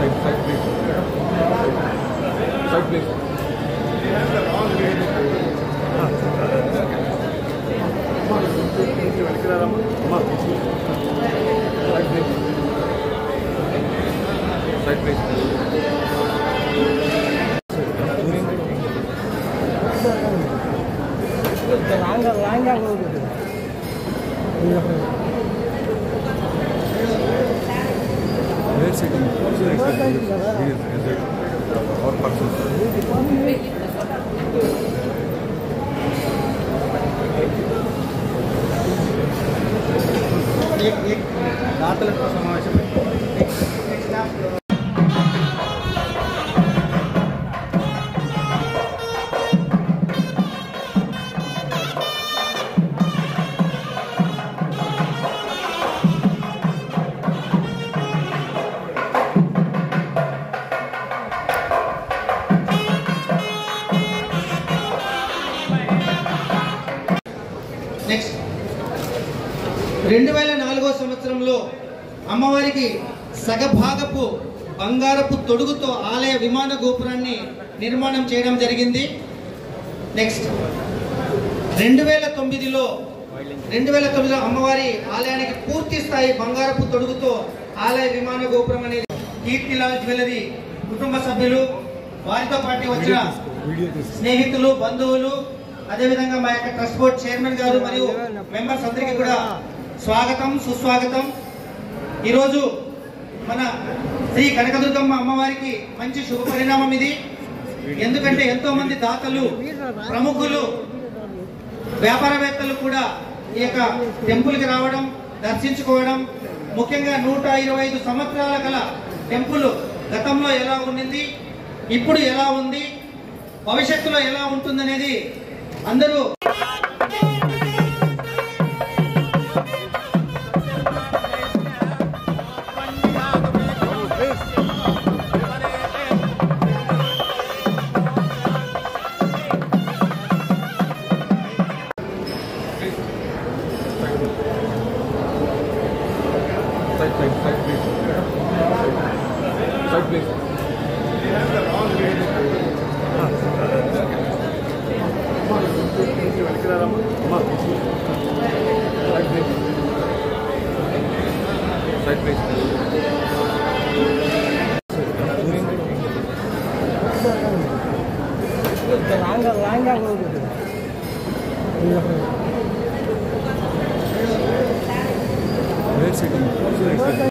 Side please. Side please. Side please. Where sitting? Or person. एक दातल समावेश next 2004 సంవత్సరంలో అమ్మవారికి సగభాగపు బంగారపు తొడుగుతో ఆలయ విమాన గోపురాన్ని నిర్మాణం చేయడం జరిగింది. నెక్స్ట్ 2009లో అమ్మవారి ఆలయానికి పూర్తి స్థాయి బంగారపు తొడుగుతో ఆలయ విమాన గోపురం అనేది కీర్తిలాల్ జ్యువెలరీ కుటుంబ సభ్యులు, వారితో పాటు వచ్చిన స్నేహితులు, బంధువులు, అదేవిధంగా మా యొక్క ట్రస్ట్ బోర్డ్ చైర్మన్ గారు మరియు మెంబర్స్ అందరికీ కూడా స్వాగతం, సుస్వాగతం. ఈరోజు మన శ్రీ కనకదుర్గమ్మ అమ్మవారికి మంచి శుభ పరిణామం ఇది. ఎందుకంటే ఎంతో మంది దాతలు, ప్రముఖులు, వ్యాపారవేత్తలు కూడా ఈ యొక్క టెంపుల్కి రావడం, దర్శించుకోవడం, ముఖ్యంగా 125 సంవత్సరాల గల టెంపుల్ గతంలో ఎలా ఉండింది, ఇప్పుడు ఎలా ఉంది, భవిష్యత్తులో ఎలా ఉంటుందనేది అందరూ Side please. Side please. Long